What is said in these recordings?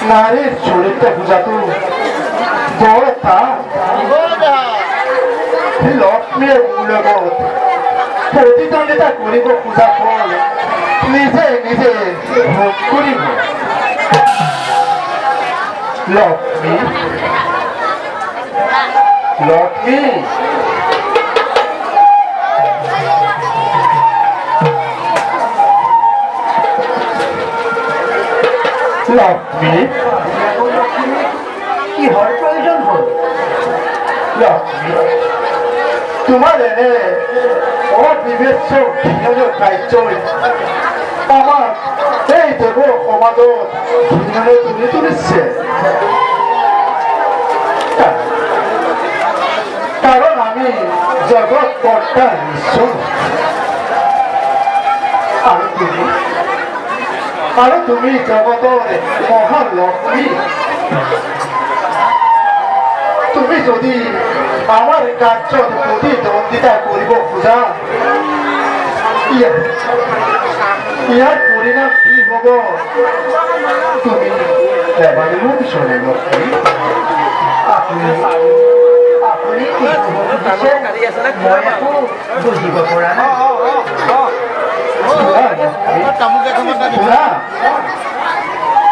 নাৰীৰ চৰিত্ৰ পূজাটো বড় তা লক্ষ্মীয়ে মোৰ লগত প্ৰতিদ্বন্দ্বিতা কৰিব খোজা ফল নিজে নিজে ভোগ কৰিব লক্ষ্মী লক্ষ্মী লক্ষ্মী কিহৰ প্ৰয়োজন হ'ল লক্ষ্মী তোমাৰ এনে অবিবেচ্য ঘৃণনীয় কাৰ্যই আমাক এই দেৱ সমাজত ঘৃণলৈ তুলি তুলিছে কাৰণ আমি জগত কৰ্তা ঈশ্বৰ আৰু তুমি জগতৰ মহালক্ষ্মী তুমি যদি আমাৰ কাৰ্যত প্ৰতিদ্বন্দ্বিতা কৰিব খোঁজা ইয়াৰ পৰিণাম কি হব তুমি এবাৰে মোক শোনে লক্ষ্মী আপুনি বুঝিব পৰা নাই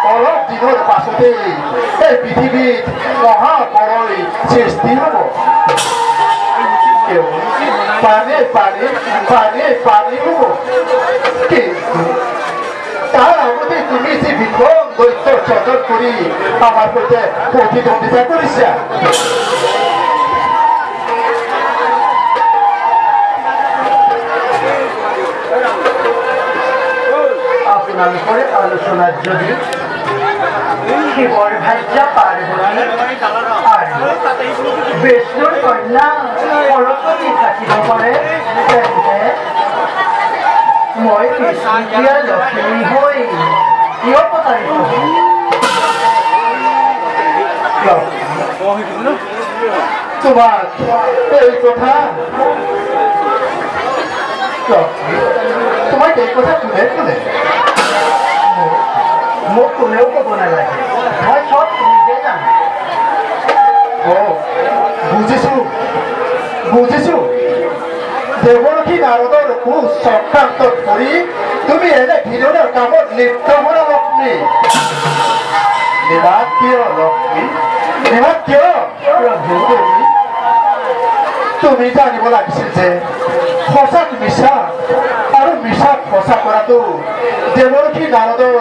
অলপ দিনৰ পাছতে এই পৃথিৱীত মহাকৰই সৃষ্টি হ'ব পানী পানী পানী পানী হ'ব কিন্তু তাৰ আগতে তুমি যি বিক্ৰম দৈত্য চদন কৰি আমাৰ সৈতে প্ৰতিদ্বন্দ্বিতা কৰিছা আপোনালোকৰ আলোচনাত যদি শিৱৰ ভাৰ্যা পাৰ্বতী আৰু বিষ্ণুৰ কন্যা সৰস্বতী থাকিব পাৰে তেন্তে মই কৃষ্ণপ্ৰিয়া লক্ষ্মী হৈ অৱতাৰিত তোমাক এই কথা তোমাক এই কথা কোনে কোনে মোক কোনেও ক'ব নালাগে মই চব নিজে জানো বুজিছো বুজিছো দেৱৰথী নাৰদৰ কুচক্ৰান্তত পৰি তুমি এনে ঘৃণনীয় কামত লিপ্ত হোৱা লক্ষ্মী নিমাত কিয় লক্ষ্মী নিমাত কিয় প্ৰভু তুমি জানিব লাগিছিল যে সঁচাক মিছা আৰু মিছাক সঁচা কৰাটো দেৱৰথী নাৰদৰ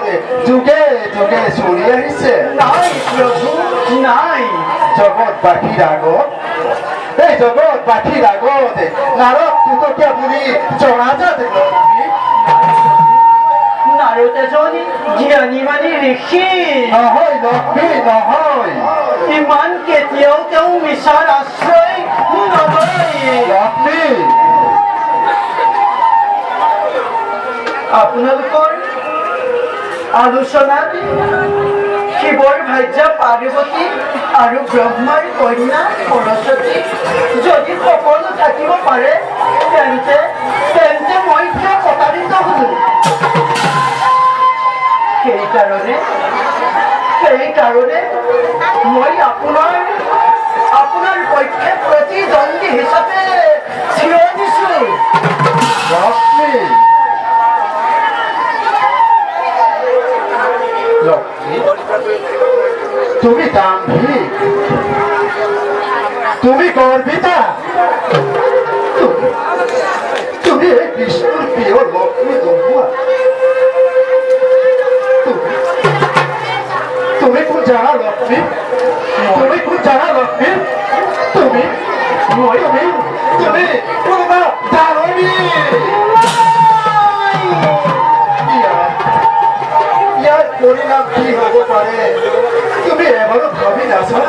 যুগে যুগে চলি আহিছে নাই প্ৰভু নাই জগতবাসীৰ আগত এই জগতবাসীৰ আগত নাৰদ দুটকীয়া বুলি জনাজাত লক্ষ্মী নাৰদ এজনী জ্ঞানী মানি ঋষি নহয় লক্ষ্মী নহয় ইমান কেতিয়াও তেওঁ মিছাৰ আশ্ৰয় নলয় লক্ষ্মী আপোনালোকৰ আলোচনাত শিৱৰ ভাৰ্যা পাৰ্বতী আৰু ব্ৰহ্মাৰ কন্যা সৰস্বতী যদি সকলো থাকিব পাৰে তেন্তে তেন্তে মই কিয় প্ৰতাৰিত হলো সেইকাৰণে মই আপোনাৰ পক্ষে প্ৰতিদ্বন্দ্বী হিচাপে থিয় দিছো লক্ষ্মী তুমি দাম্ভিক তুমি গর্বিতা তুমি এই বিষ্ণুর প্রিয় লক্ষ্মী দহুয়া তুমি কোন জানা লক্ষ্মী তুমি কোন জানা লক্ষ্মী তুমি তুমি কোনোবা জাননি ইয়াৰ পৰিণাম কি হ'ব পাৰে তুমি এবাৰো ভাবি নাছা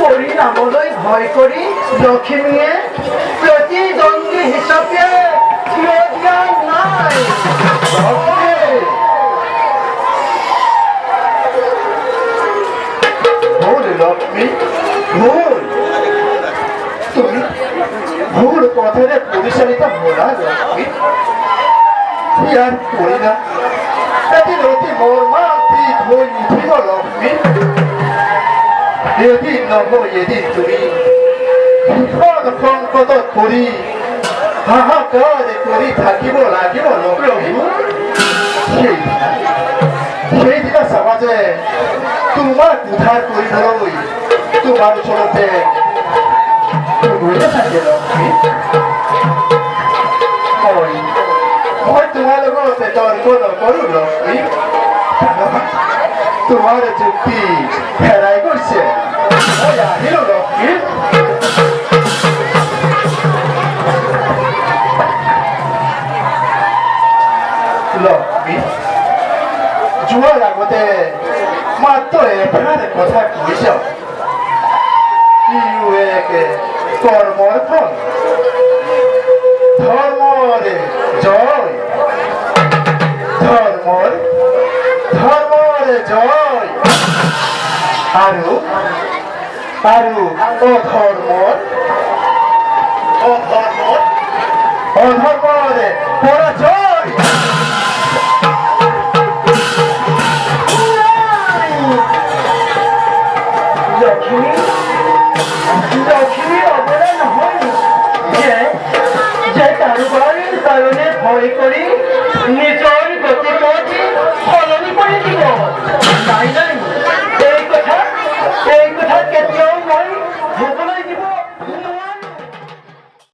পৰিণামলৈ ভয় কৰি লক্ষ্মীয়ে প্ৰতিদ্বন্দ্বী হিচাপে থিয় দিয়া নাই ভুল লক্ষ্মী ভুল তুমি ভুল কথারে পরিচালিত মোলা লক্ষ্মী ইয়ার করি না এদিন অতি মর্মান্তিক হয়ে উঠিব লক্ষ্মী এদিন নহয় এদিন তুমি ভীষণ সংকটত পৰি হাহাকাৰ কৰি থাকিব লাগিব লক্ষ্মী সেইদিনা চাবা যে তোমাক উদ্ধাৰ কৰিবলৈ তোমাৰ ওচৰতে গৈয়ে থাকে লক্ষ্মী মই তোমাৰ লগত তৰ্ক নকৰো লক্ষ্মী তোমাৰ যুক্তি হেৰাই গৈছে মই আহিলো লক্ষ্মী লক্ষ্মী যোৱাৰ আগতে মাত্ৰ এষাৰ কথা কৈ যাওঁ ইও এক কৰ্মৰ ফল ধৰ্মৰ জয় ধৰ্মৰ জয় আৰু অধৰ্মৰ পৰাজয় লক্ষ্মী অপৰা নহয় যে কাৰোবাৰ কাৰণে ভয় কৰি নিজৰ গতিপথ সলনি কৰি দিব নাই